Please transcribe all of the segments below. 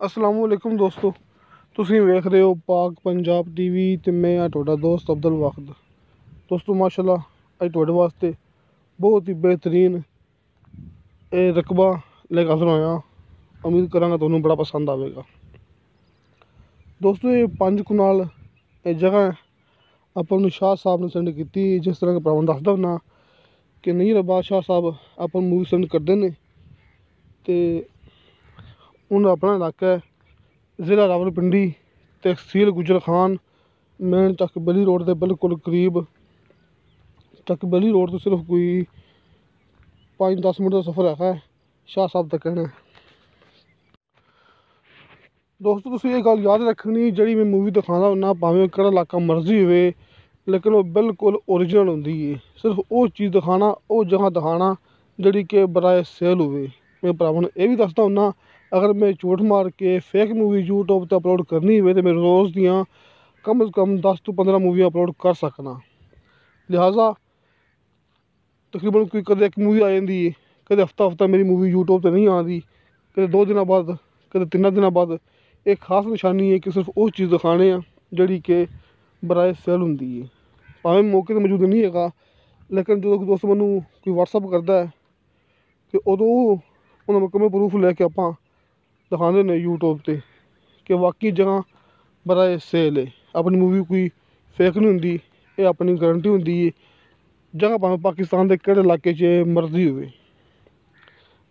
असलामुअलैकुम दोस्तों, तुसीं वेख रहे हो पाक पंजाब टीवी ते मैं हाँ तुहाडा दोस्त अब्दुल वाहिद। दोस्तों माशाल्लाह अज तुहाडे वास्ते बहुत ही बेहतरीन रकबा लेके हाजिर होया। उम्मीद करांगा तुहानूं बड़ा पसंद आवेगा। दोस्तों ये 5 कनाल जगह आपां नूं शाह साहब ने सेंड की, जिस तरह के भरावां दसदा हुन्ना कि नहीं रबाज शाह साहब आपां मूवी सेंड करदे ने ते उन्हें अपना इलाका है ज़िला रावलपिंडी, तहसील गुजर खान, मेन चक बली रोड के बिल्कुल करीब। चक बली रोड तो सिर्फ कोई 5-10 मिनट का सफ़र है शाह साहब तक कहना। दोस्तों तुसीं ये गल याद रखनी, जी मैं मूवी दिखाना हुन्ना भावें केड़ा इलाका मर्जी होवे लेकिन वो बिल्कुल ओरिजिनल होंदी है। सिर्फ वो चीज़ दिखाना, वो जगह दिखाना जी कि बराए सेल होवे। मैं भरावां नूं ये भी दसदा हुन्ना, अगर मैं झूठ मार के फेक मूवी यूट्यूब पर अपलोड करनी हो तो मैं रोज़ दियाँ कम से कम 10 तो 15 मूवियाँ अपलोड कर सकना। लिहाजा तकरीबन कोई कदे एक मूवी आ जाती है, कदे हफ्ता मेरी मूवी यूट्यूब पर नहीं आती, कदे 2 दिन बाद, कदे 3 दिन बाद। एक खास निशानी है कि सिर्फ वो चीज़ दिखाने जी कि बराए सेल होंदी है। भावें मौके पर मौजूद नहीं है लेकिन जो दोस्त मैनू कोई व्हाट्सअप करता है तो उदों उन्होंने मुकम्मल प्रूफ लैके आप दिखाते हैं यूट्यूब पर कि वाकई जगह बराए सेल है। अपनी मूवी कोई फेक नहीं होंगी, ये अपनी गारंटी होंगी है। जगह भावें पाकिस्तान के किहड़े इलाके च मर्जी हो,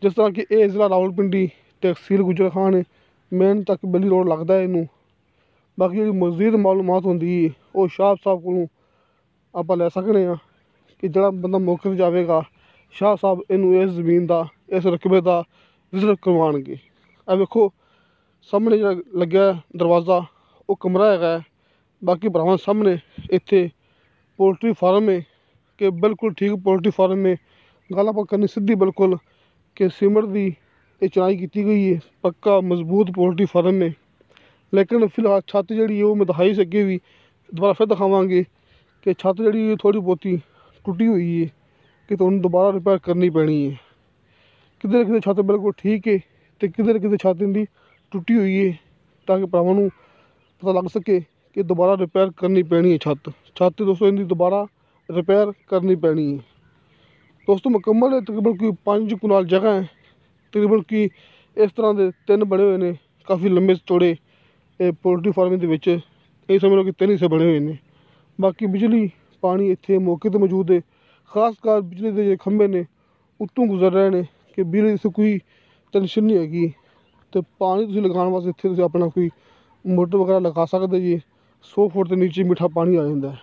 जिस तरह कि ये ज़िला रावलपिंडी, तहसील गुजर खान, मेन चक बली रोड लगता है इनू। बाकी जी मजीद मालूमात होंगी वो शाह साहब को आप लै सकने कि जो बंदा मौके पर जाएगा शाह साहब इनू इस जमीन का, इस रकबे का विजिट करवाएंगे। आ वेखो सामने जो लग्या दरवाज़ा वो कमरा है। बाकी भरावां सामने इत्थे पोल्ट्री फार्म है कि बिल्कुल ठीक पोल्ट्री फार्म में गल आप करनी सीधी बिल्कुल कि सीमेंट की ये चनाई की गई है, पक्का मजबूत पोल्ट्री फार्म है। लेकिन फिलहाल छत जी वो मैं दिखाई से अगे भी दोबारा फिर दिखावांगे कि छत जी थोड़ी बहुती टुटी हुई है कि तुहानूं दोबारा रिपेयर करनी पैनी है। किधर किधर छत बिल्कुल ठीक है तो किधर किधर छत इनकी टुटी हुई है, ताकि भरावां नूं पता लग सके कि दोबारा रिपेयर करनी पैनी है। छत दोस्तों इनकी दोबारा रिपेयर करनी पैनी है। दोस्तों मुकम्मल तकरीबन कोई 5 कनाल जगह है, तकरीबन की इस तरह के 3 बने हुए हैं, काफ़ी लंबे चौड़े पोल्ट्री फार्मिंग के ये समझ लो कि 3 हिस्से बने हुए हैं। बाकी बिजली पानी इत्थे मौके पर मौजूद है। खासकर बिजली के जो खंभे ने उत्तों गुजर रहे हैं कि बिजली से कोई टेंशन नहीं हैगी। तो पानी तुसीं लगाने वास्ते इत्थे तुसीं अपना कोई मोटर वगैरह लगा सकते जी। 100 फुट के नीचे मीठा पानी आ जाता है।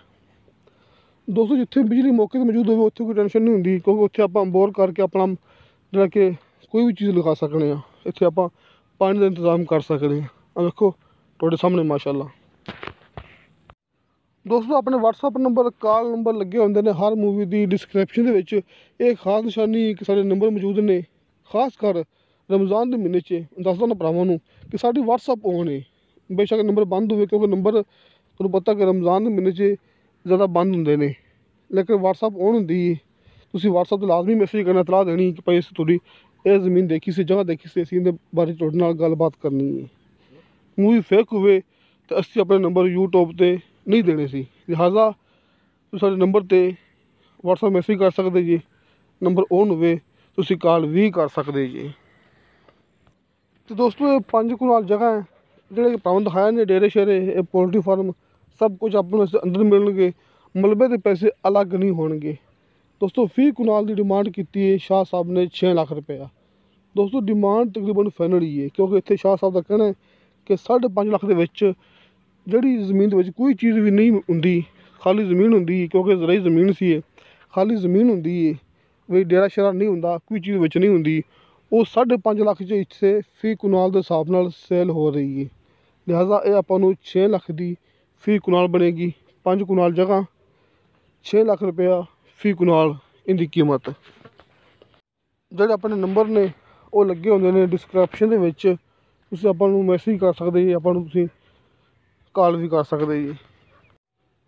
दोस्तों जिथे बिजली मौके पर मौजूद हो उत्थे कोई टेंशन नहीं होंगी, क्योंकि उत्थे आप बोर करके अपना जो कि कोई भी चीज़ लगा सकते हैं। इत्थे आप पानी का इंतजाम कर सकते हैं। देखो तुहाडे सामने माशाअल्लाह। दोस्तों अपने व्हाट्सअप नंबर, कॉल नंबर लगे होंगे ने हर मूवी की डिस्क्रिप्शन के। खास निशानी कि सारे नंबर मौजूद ने, खासकर रमज़ान के महीने दसदा ना भरावां कि साड़ी व्हाट्सअप ऑन है। बेशक नंबर बंद हुए क्योंकि नंबर तुहानूं पता कि रमज़ान के महीने ज़्यादा बंद होंगे ने, लेकिन व्हाट्सअप ऑन होंगी है। तुसीं व्हाट्सअप तो लाजमी मैसेज करना, इतलाह देनी कि भाई तुहाडी ये ज़मीन देखी सी, जगह देखी सी, असीं इहदे बारे तुहाडे नाल गलबात करनी है। मूवी फेक हुए तो असीं अपने नंबर यूट्यूब पर नहीं देने सी, लिहाजा तुसीं साडे नंबर पर व्हाट्सअप मैसेज कर सकते जी। नंबर ऑन हुए तुसीं कॉल भी कर सकते जी। तो दोस्तों ये 5 कनाल जगह है जिहड़े भरावां दिखाए ने, डेरे शेरे पोल्ट्री फार्म सब कुछ अपने अंदर मिलणगे। मलबे के पैसे अलग नहीं होणगे। दोस्तों फी कनाल की डिमांड की है शाह साहब ने 6 लाख रुपया। दोस्तों डिमांड तकरीबन फाइनल ही है, क्योंकि इत्थे शाह साहब का कहना है कि 5.5 लाख के जिहड़ी ज़मीन के कोई चीज़ भी नहीं होंगी, खाली ज़मीन होंगी, क्योंकि ज़राई ज़मीन सी खाली ज़मीन होंगी है, बई डेरा शेरा नहीं होंदा, कोई चीज़ विच नहीं होंगी। वो 5.5 लाख इत्थे फी कनाल के हिसाब नाल सेल हो रही है। लिहाजा ये आपां नूं 6 लाख की फी कनाल बनेगी। 5 कनाल जगह 6 लाख रुपया फी कनाल इनकी कीमत। जिहड़े अपने नंबर ने वो लगे होंगे ने डिस्क्रिप्शन के विच, तुसीं आपां नूं मैसेज कर सकते जी, आपां नूं तुसीं कॉल भी कर सकते जी।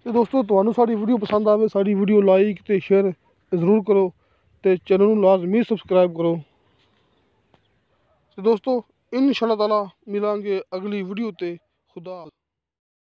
तो दोस्तों तुहानूं साडी वीडियो पसंद आवे, साडी वीडियो लाइक तो शेयर जरूर करो, तो चैनल नूं लाजमी सबसक्राइब करो। तो दोस्तों ਇਨਸ਼ਾ ਅੱਲਾਹ ਤਾਲਾ ਮਿਲਾਂਗੇ ਅਗਲੀ ਵੀਡੀਓ 'ਤੇ। ਖੁਦਾ